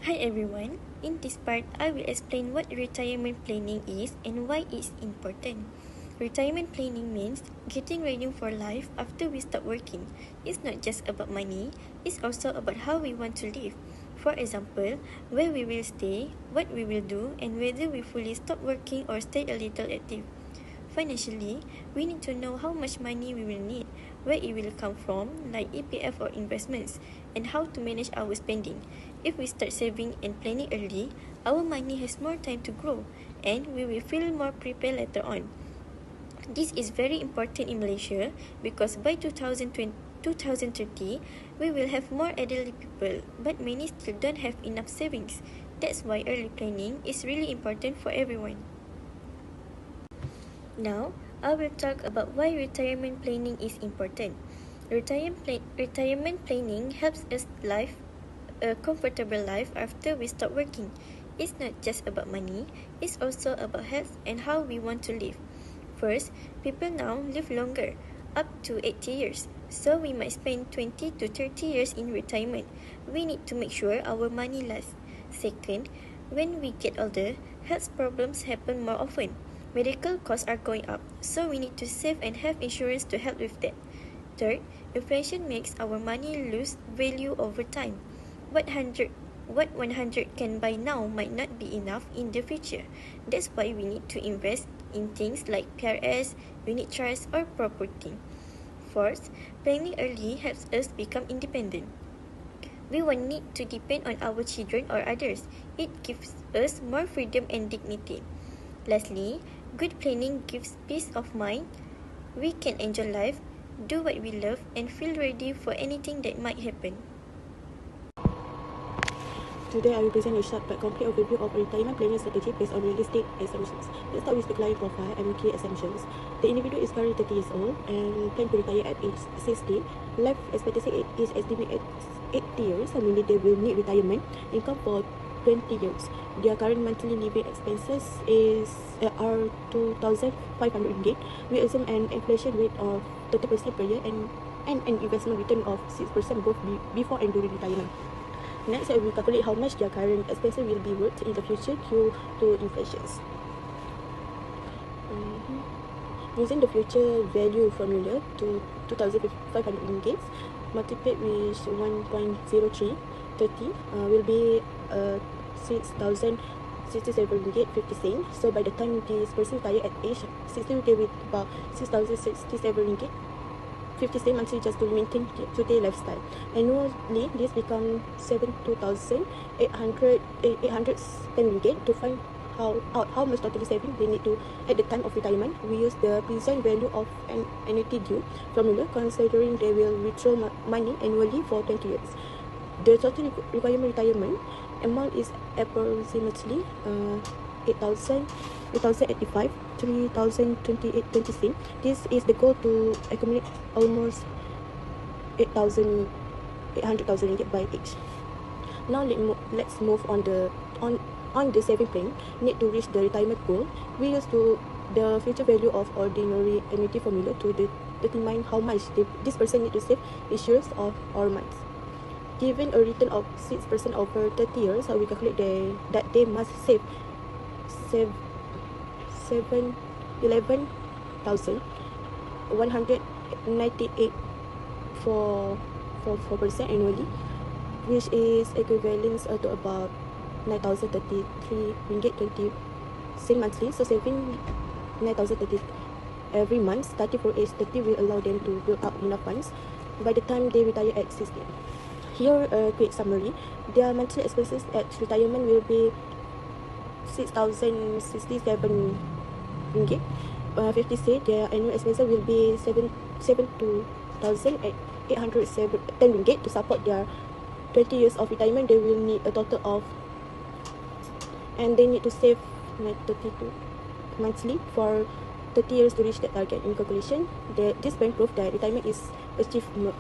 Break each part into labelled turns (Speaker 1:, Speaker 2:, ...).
Speaker 1: Hi everyone, in this part I will explain what retirement planning is and why it's important. Retirement planning means getting ready for life after we stop working. It's not just about money, it's also about how we want to live. For example, where we will stay, what we will do, and whether we fully stop working or stay a little active. Financially, we need to know how much money we will need, where it will come from, like EPF or investments, and how to manage our spending. If we start saving and planning early, our money has more time to grow, and we will feel more prepared later on. This is very important in Malaysia because by 2030, we will have more elderly people, but many still don't have enough savings. That's why early planning is really important for everyone. Now, I will talk about why retirement planning is important. Retirement planning helps us live a comfortable life after we stop working. It's not just about money, it's also about health and how we want to live. First, people now live longer, up to 80 years, so we might spend 20 to 30 years in retirement. We need to make sure our money lasts. Second, when we get older, health problems happen more often. Medical costs are going up, so we need to save and have insurance to help with that. Third, inflation makes our money lose value over time. What 100 can buy now might not be enough in the future. That's why we need to invest in things like PRS, unit trust, or property. Fourth, planning early helps us become independent. We won't need to depend on our children or others. It gives us more freedom and dignity. Lastly, good planning gives peace of mind. We can enjoy life, do what we love, and feel ready for anything that might happen.
Speaker 2: Today, I will present a short but complete overview of a retirement planning strategy based on realistic assumptions. Let's start with the client profile and key assumptions. The individual is currently 30 years old and plan to retire at age 60. Life expectancy is estimated at 80 years, meaning they will need retirement income for 20 years. Their current monthly living expenses are 2,500 ringgit. We assume an inflation rate of 30% per year and an investment return of 6% both before and during retirement. Next, we calculate how much their current expenses will be worth in the future due to inflations. Using the future value formula to 2,500 ringgit multiplied with 1.0330 will be 6,067 ringgit 50 cents. So by the time this person retire at age 60, they will about 6,067 ringgit 50 cents monthly just to maintain today's lifestyle. Annually, this becomes 810 ringgit. To find how much total saving they need to at the time of retirement, we use the present value of an annuity due formula, considering they will withdraw money annually for 20 years. The total requirement retirement amount is approximately 8,085, 3,028.20 cents. This is the goal to accumulate almost 800,000 ringgit by age. Now let's move on the saving plan. Need to reach the retirement goal. We use the future value of ordinary annuity formula to determine how much this person need to save each year of or months. Given a return of 6% over 30 years, we calculate that they must save 11,198 for 4% annually, which is equivalent to about 9,033 ringgit 20 cents monthly. So saving 9,030 every month starting from age 30 will allow them to build up enough funds by the time they retire at 60. Here a quick summary. Their monthly expenses at retirement will be 6,067 ringgit 50 cents. Their annual expenses will be 72,810 ringgit. To support their 20 years of retirement, they will need a total of, and they need to save 932 monthly for 30 years to reach that target. In conclusion, this bank proof that retirement is achievable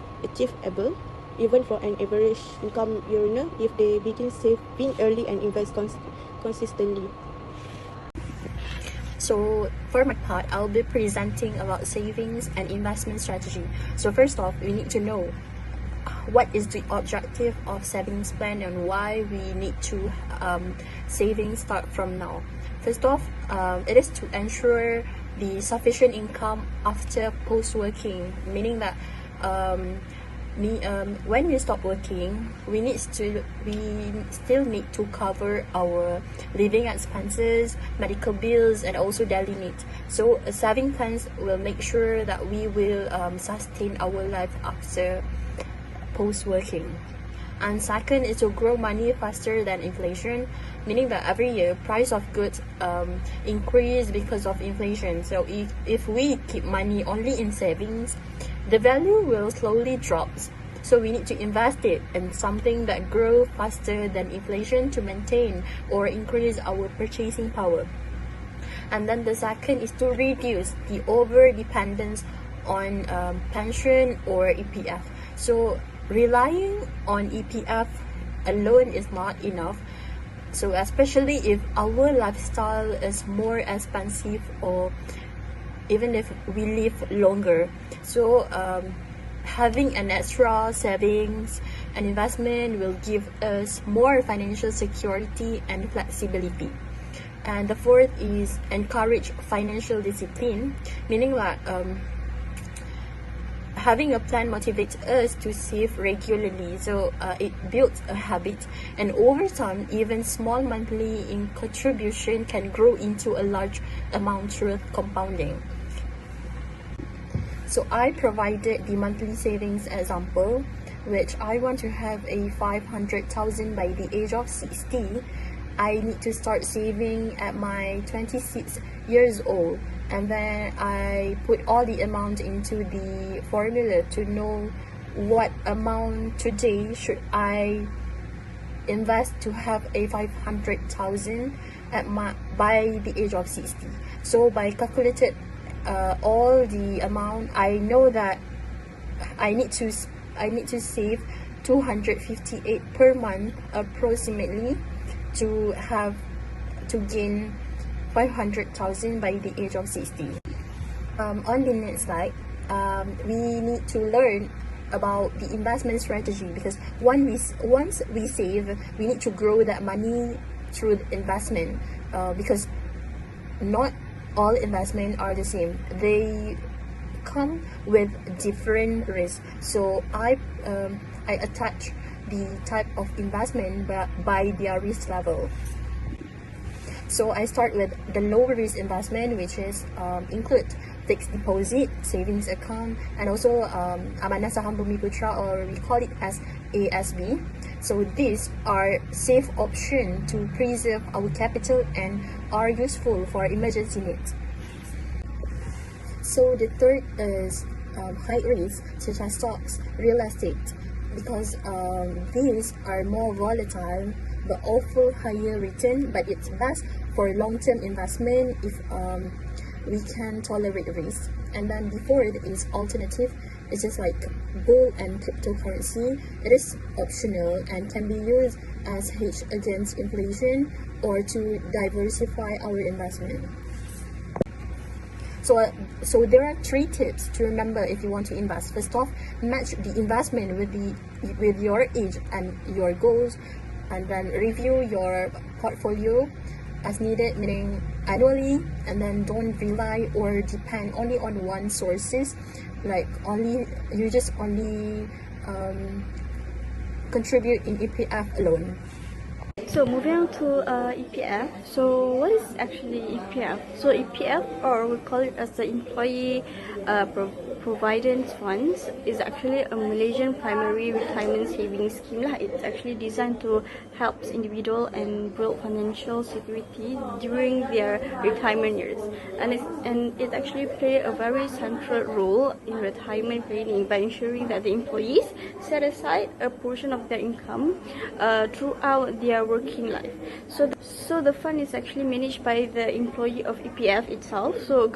Speaker 2: even for an average income earner if they begin saving early and invest consistently.
Speaker 3: So for my part, I'll be presenting about savings and investment strategy. So first off, we need to know what is the objective of savings plan and why we need to savings start from now. First off, it is to ensure the sufficient income after post-working, meaning that when we stop working, we still need to cover our living expenses, medical bills, and also daily needs. So saving plans will make sure that we will sustain our life after post-working. And second is to grow money faster than inflation, meaning that every year price of goods increase because of inflation. So if we keep money only in savings, the value will slowly drop. So we need to invest it in something that grows faster than inflation to maintain or increase our purchasing power. And then the second is to reduce the over dependence on pension or EPF. So relying on EPF alone is not enough. So especially if our lifestyle is more expensive or even if we live longer. So having an extra savings and investment will give us more financial security and flexibility. And the fourth is encourage financial discipline, meaning that having a plan motivates us to save regularly. So it builds a habit, and over time, even small monthly contribution can grow into a large amount through compounding. So I provided the monthly savings example, which I want to have a 500,000 by the age of 60. I need to start saving at my 26 years old, and then I put all the amount into the formula to know what amount today should I invest to have a 500,000 by the age of 60. So by calculated all the amount, I know that I need to save 258 per month approximately to gain 500,000 by the age of 60. On the next slide, we need to learn about the investment strategy, because once we save, we need to grow that money through investment, because not all investment are the same. They come with different risks. So I attach the type of investment by their risk level. So I start with the low risk investment, which is include fixed deposit, savings account, and also Amanah Saham Bumi Putra, or we call it as ASB. So these are safe options to preserve our capital and are useful for emergency needs. So the third is high risk, such as stocks, real estate, because these are more volatile but offer higher return, but it's best for long-term investment if we can tolerate risk. And then the fourth is alternative. It's just like gold and cryptocurrency. It is optional and can be used as hedge against inflation or to diversify our investment. So there are 3 tips to remember if you want to invest. First off, match the investment with your age and your goals, and then review your portfolio as needed, meaning annually, and then don't rely or depend only on one sources, like you just only contribute in EPF alone.
Speaker 1: So moving on to EPF. So what is actually EPF? So EPF, or we call it as the Employee Provident Funds, is actually a Malaysian primary retirement savings scheme lah. It's actually designed to help individual and build financial security during their retirement years, and it actually play a very central role in retirement planning by ensuring that the employees set aside a portion of their income throughout their working life. So the fund is actually managed by the employee of EPF itself. So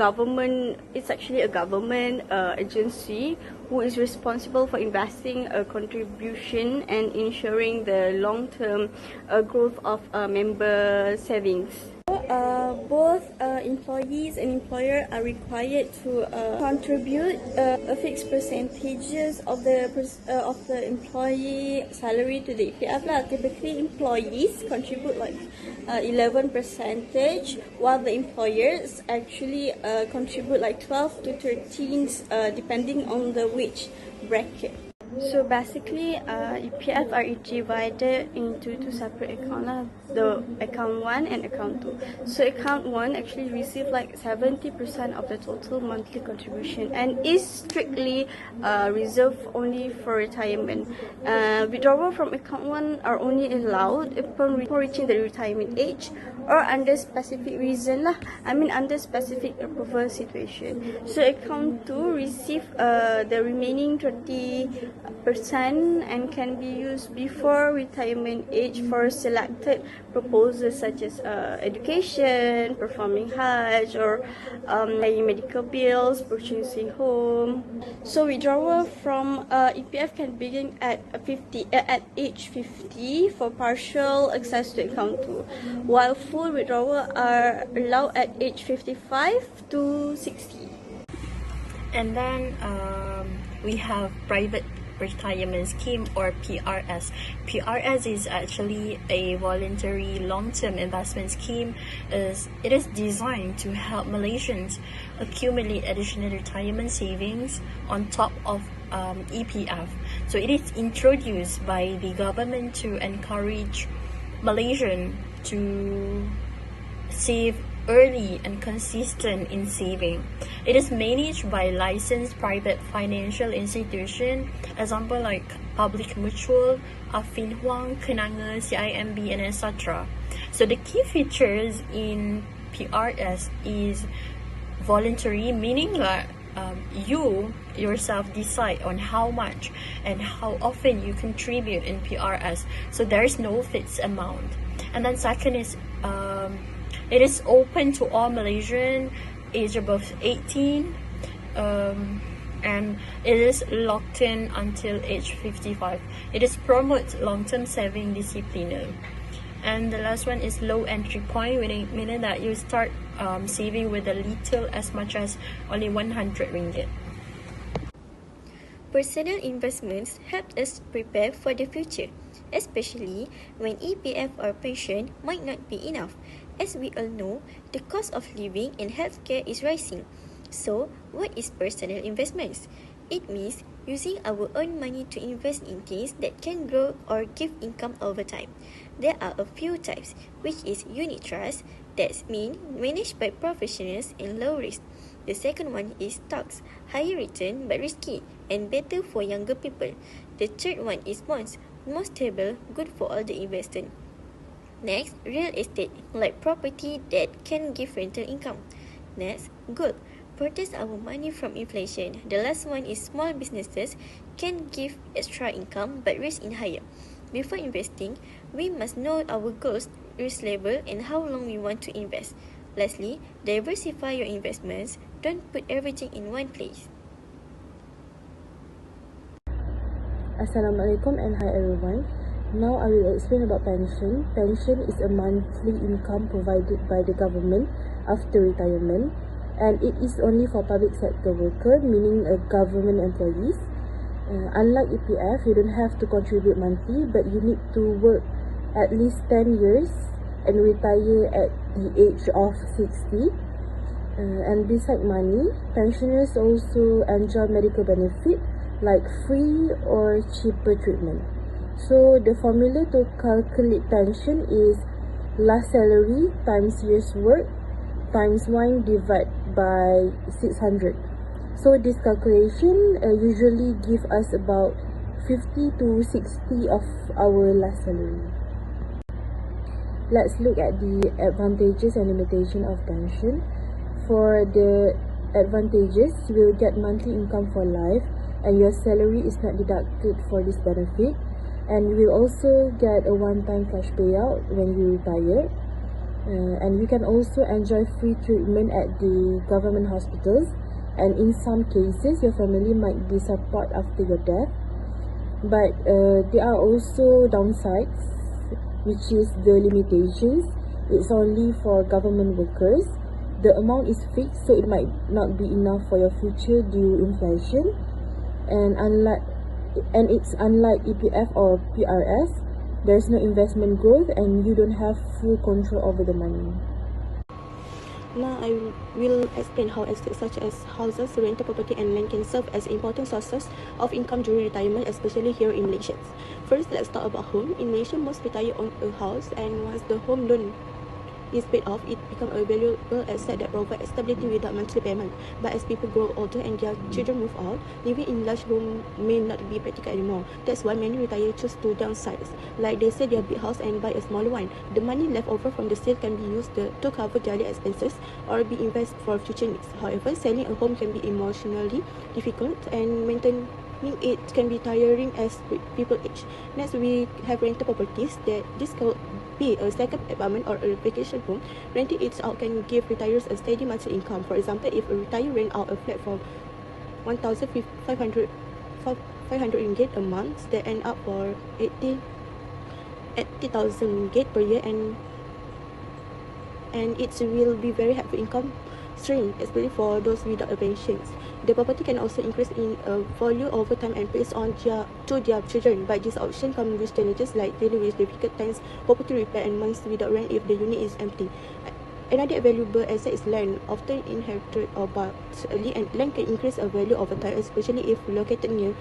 Speaker 1: it's actually a government agency who is responsible for investing a contribution and ensuring the long-term growth of member savings.
Speaker 4: both employees and employer are required to contribute a fixed percentages of the employee salary to the EPF lah. Typically, employees contribute like 11%, while the employers actually contribute like 12 to 13, depending on the wage bracket. So basically, EPF are divided into two separate accounts, the account 1 and account 2. So account 1 actually receive like 70% of the total monthly contribution and is strictly reserved only for retirement. Withdrawal from account 1 are only allowed upon reaching the retirement age or under specific reason lah. Under specific approval situation. So account 2 receive the remaining 30% and can be used before retirement age for selected proposals such as education, performing Hajj, or paying medical bills, purchasing home. So withdrawal from EPF can begin at age 50 for partial access to account 2, while full withdrawal are allowed at age 55 to 60.
Speaker 1: And then we have private retirement scheme, or PRS. PRS is actually a voluntary long-term investment scheme. It is designed to help Malaysians accumulate additional retirement savings on top of EPF. So it is introduced by the government to encourage Malaysians to save early and consistent in saving. It is managed by licensed private financial institution, example like Public Mutual, FIN533, Kenanga, CIMB, and etc. So the key features in PRS is voluntary, meaning that you yourself decide on how much and how often you contribute in PRS. So there is no fixed amount. And then second is it is open to all Malaysian age above 18, and it is locked in until age 55. It is promotes long-term saving discipline. And the last one is low entry point, meaning that you start saving with a little, as much as only 100 ringgit.
Speaker 5: Personal investments help us prepare for the future, especially when EPF or pension might not be enough. As we all know, the cost of living and healthcare is rising. So, what is personal investments? It means using our own money to invest in things that can grow or give income over time. There are a few types, which is unit trust, that's mean managed by professionals and low risk. The second one is stocks, higher return but risky and better for younger people. The third one is bonds, more stable, good for all the investors. Next, real estate, like property that can give rental income. Next, gold, protects our money from inflation. The last one is small businesses, can give extra income but risk in higher. Before investing, we must know our goals, risk level, and how long we want to invest. Lastly, diversify your investments. Don't put everything in one place.
Speaker 2: Assalamualaikum and hi everyone. Now I will explain about pension. Pension is a monthly income provided by the government after retirement, and it is only for public sector worker, meaning government employees. Unlike EPF, you don't have to contribute monthly, but you need to work at least 10 years and retire at the age of 60. And beside money, pensioners also enjoy medical benefit like free or cheaper treatment. So the formula to calculate pension is last salary times years work times 1 divided by 600. So this calculation usually give us about 50 to 60 of our last salary. Let's look at the advantages and limitation of pension. For the advantages, you will get monthly income for life and your salary is not deducted for this benefit. And you will also get a one-time cash payout when you retire. And you can also enjoy free treatment at the government hospitals. And in some cases, your family might be support after your death. But there are also downsides, which is the limitations. It's only for government workers. The amount is fixed, so it might not be enough for your future due inflation. And it's unlike EPF or PRS. There's no investment growth, and you don't have full control over the money. Now I will explain how assets such as houses, rental property and land can serve as important sources of income during retirement, especially here in Malaysia. First, let's talk about home. In Malaysia, most retirees own a house, and once the home loan is paid off, it becomes a valuable asset that provides stability without monthly payment. But as people grow older and their children move out, living in large home may not be practical anymore. That's why many retirees choose to downsize. Like they sell their big house and buy a smaller one. The money left over from the sale can be used to cover daily expenses or be invested for future needs. However, selling a home can be emotionally difficult, and maintaining it can be tiring as people age. Next, we have rental properties. That this could be a second apartment or a vacation home. Renting it out can give retirees a steady monthly income. For example, if a retiree rent out a flat for 1,500 ringgit a month, they end up for 80,000 ringgit per year, and it will be very helpful income stream, especially for those without a pensions. The property can also increase in value over time and pass on to their children, but this option comes with challenges like dealing with difficult times, property repair and months without rent if the unit is empty. Another valuable asset is land, often inherited or bought early, and land can increase a value over time, especially if located near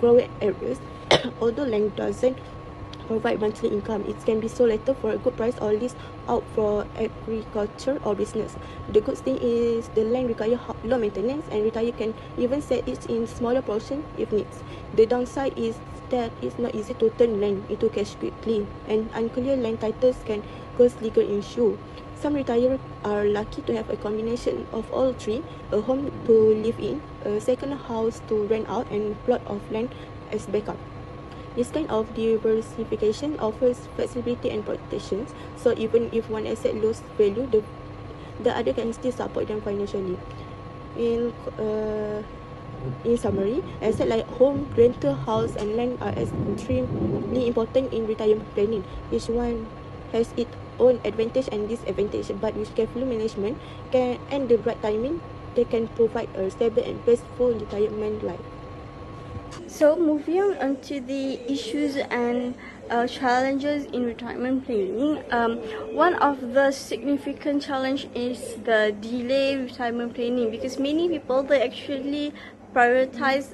Speaker 2: growing areas. Although land doesn't provide monthly income, it can be sold later for a good price or leased out for agriculture or business. The good thing is the land requires low maintenance, and retirees can even sell it in smaller portion if needs. The downside is that it's not easy to turn land into cash quickly, and unclear land titles can cause legal issue. Some retirees are lucky to have a combination of all three: a home to live in, a second house to rent out, and a plot of land as backup. This kind of diversification offers flexibility and protection, so even if one asset loses value, the other can still support them financially. In summary, assets like home, rental, house and land are extremely important in retirement planning. Each one has its own advantage and disadvantage, but with careful management and the right timing, they can provide a stable and peaceful retirement life.
Speaker 4: So moving on to the issues and challenges in retirement planning, one of the significant challenge is the delay retirement planning, because many people, they actually prioritize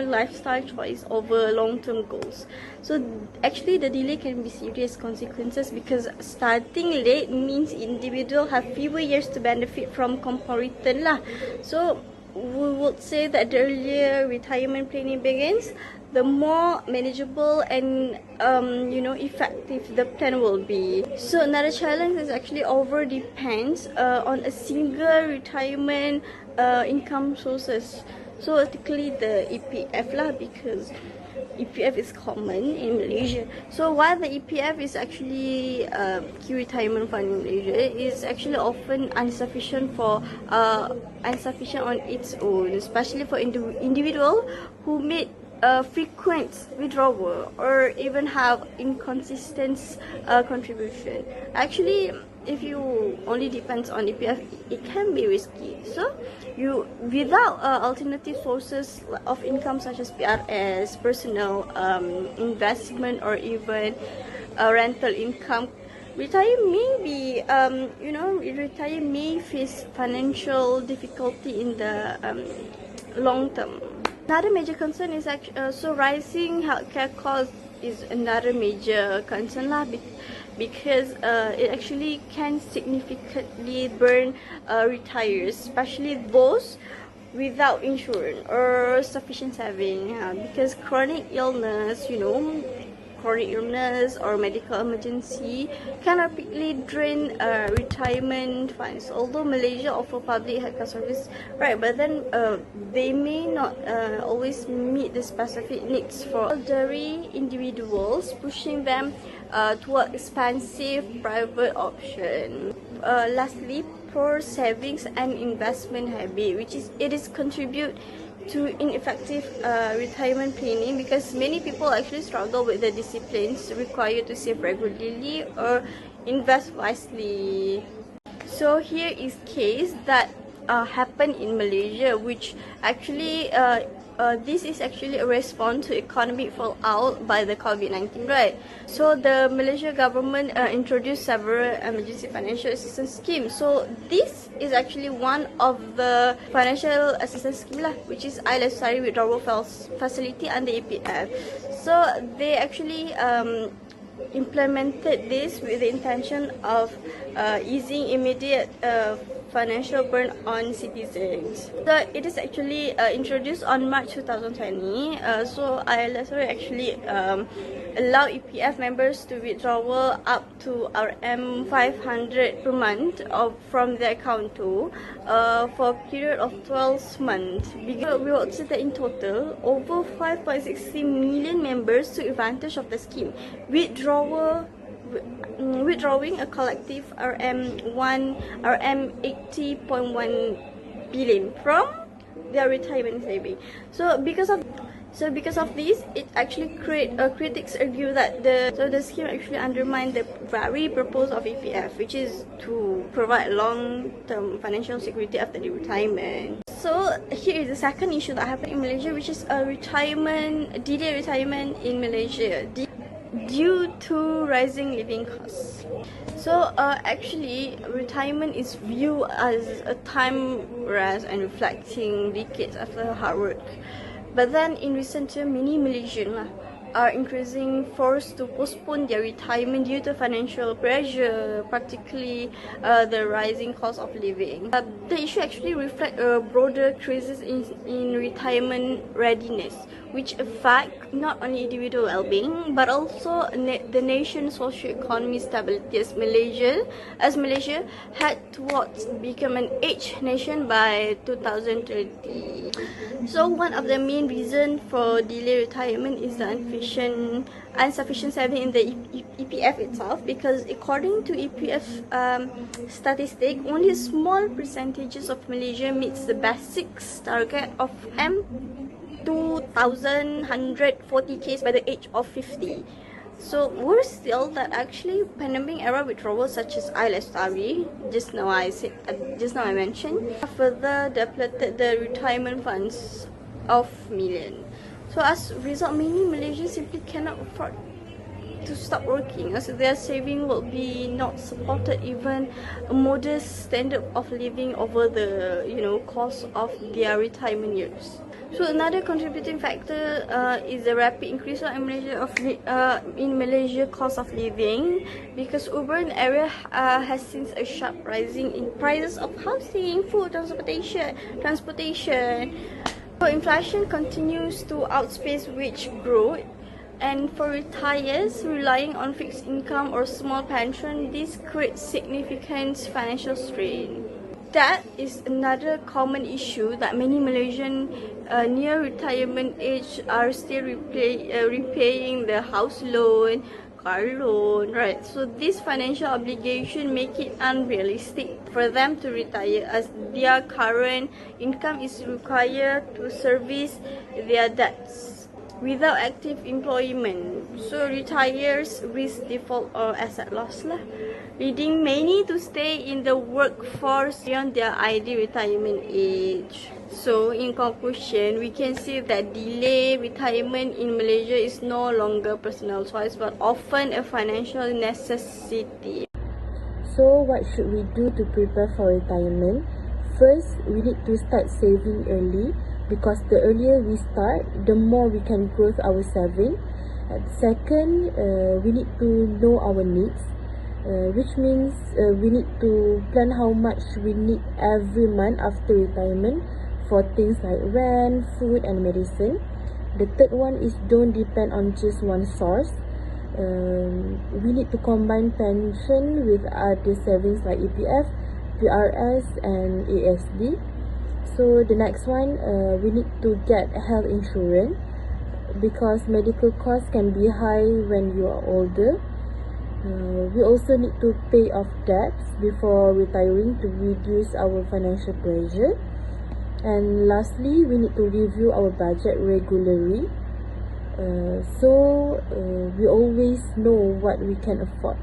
Speaker 4: lifestyle choice over long-term goals. So actually the delay can be serious consequences, because starting late means individual have fewer years to benefit from compound return lah. So we would say that the earlier retirement planning begins, the more manageable and effective the plan will be. So another challenge is actually over depends on a single retirement income sources. So particularly the EPF lah, because EPF is common in Malaysia. So while the EPF is actually key retirement fund in Malaysia, is actually often insufficient on its own, especially for individual who made frequent withdrawal or even have inconsistent contribution. Actually, if you only depends on EPF, it can be risky. So you, without alternative sources of income such as PRS, personal investment, or even rental income, retiree may face financial difficulty in the long term. Another major concern is rising healthcare costs is another major concern lah, because it actually can significantly burn retirees, especially those without insurance or sufficient saving, because chronic illness or medical emergency can rapidly drain retirement funds. Although Malaysia offer public healthcare service, right, but then they may not always meet the specific needs for elderly individuals, pushing them toward expensive private option. Lastly, poor savings and investment habit, which is contribute to ineffective retirement planning, because many people actually struggle with the disciplines required to save regularly or invest wisely. So here is case that happened in Malaysia, which actually this is actually a response to economic fallout by the COVID-19, right? So the Malaysia government introduced several emergency financial assistance schemes. So this is actually one of the financial assistance scheme lah, which is ILSRI withdrawal facility under EPF. So they actually implemented this with the intention of easing immediate financial burn on citizens. So it is actually introduced on March 2020. So ILSRI actually allow EPF members to withdraw up to RM 500 per month from their account too, for a period of 12 months. We will observe that in total, over 5.60 million members took advantage of the scheme, withdrawing a collective RM 80.1 billion from their retirement saving. So because of this, it actually critics argue that the scheme actually undermined the very purpose of EPF, which is to provide long-term financial security after the retirement. So here is the second issue that happened in Malaysia, which is a delayed retirement in Malaysia due to rising living costs. So actually, retirement is viewed as a time rest and reflecting decades after hard work. But then in recent years, many Malaysians are increasing forced to postpone their retirement due to financial pressure, particularly the rising cost of living. The issue actually reflects a broader crisis in retirement readiness, which affect not only individual well-being but also the nation's socio-economic stability as Malaysia head towards become an aged nation by 2030. So one of the main reasons for delayed retirement is the insufficient saving in the EPF itself, because according to EPF statistic, only a small percentages of Malaysia meets the basics target of M2,140 by the age of 50. So worse still, that actually pandemic era withdrawals such as ILSRI, just now I mentioned, further depleted the retirement funds of millions. So as a result, many Malaysians simply cannot afford to stop working, as their saving will be not supported even a modest standard of living over the cost of their retirement years. So another contributing factor is the rapid increase in Malaysia cost of living, because urban area has seen a sharp rising in prices of housing, food, transportation. So inflation continues to outpace wage growth, and for retirees relying on fixed income or small pension, this creates significant financial strain. That is another common issue that many Malaysian near retirement age are still repaying the house loan, car loan, right? So this financial obligation make it unrealistic for them to retire, as their current income is required to service their debts without active employment. So retirees risk default or asset loss lah, leading many to stay in the workforce beyond their ideal retirement age. So in conclusion, we can see that delayed retirement in Malaysia is no longer personal choice but often a financial necessity.
Speaker 2: So what should we do to prepare for retirement? First, we need to start saving early, because the earlier we start, the more we can grow our saving. Second, we need to know our needs, which means we need to plan how much we need every month after retirement for things like rent, food and medicine. The third one is don't depend on just one source. We need to combine pension with other savings like EPF, PRS and ASD. So the next one, we need to get health insurance, because medical costs can be high when you are older. We also need to pay off debts before retiring to reduce our financial pressure. And lastly, we need to review our budget regularly, so we always know what we can afford.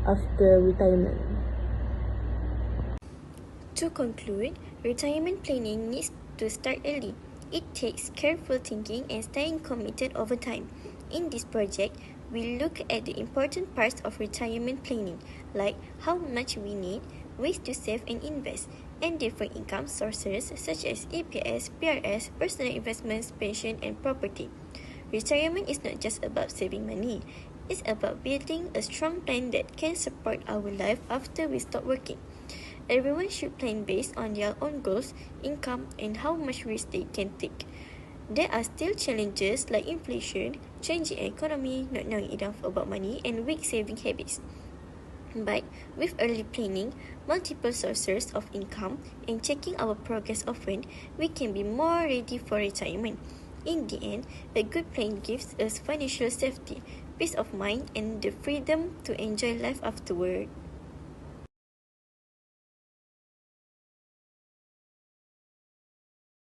Speaker 2: after retirement.
Speaker 1: To conclude, retirement planning needs to start early. It takes careful thinking and staying committed over time. In this project, we look at the important parts of retirement planning, like how much we need, ways to save and invest, and different income sources such as EPS, PRS, personal investments, pension, and property. Retirement is not just about saving money, it's about building a strong plan that can support our life after we stop working. Everyone should plan based on their own goals, income, and how much risk they can take. There are still challenges like inflation, changing economy, not knowing enough about money, and weak saving habits. But with early planning, multiple sources of income, and checking our progress often, we can be more ready for retirement. In the end, a good plan gives us financial safety, peace of mind, and the freedom to enjoy life afterward.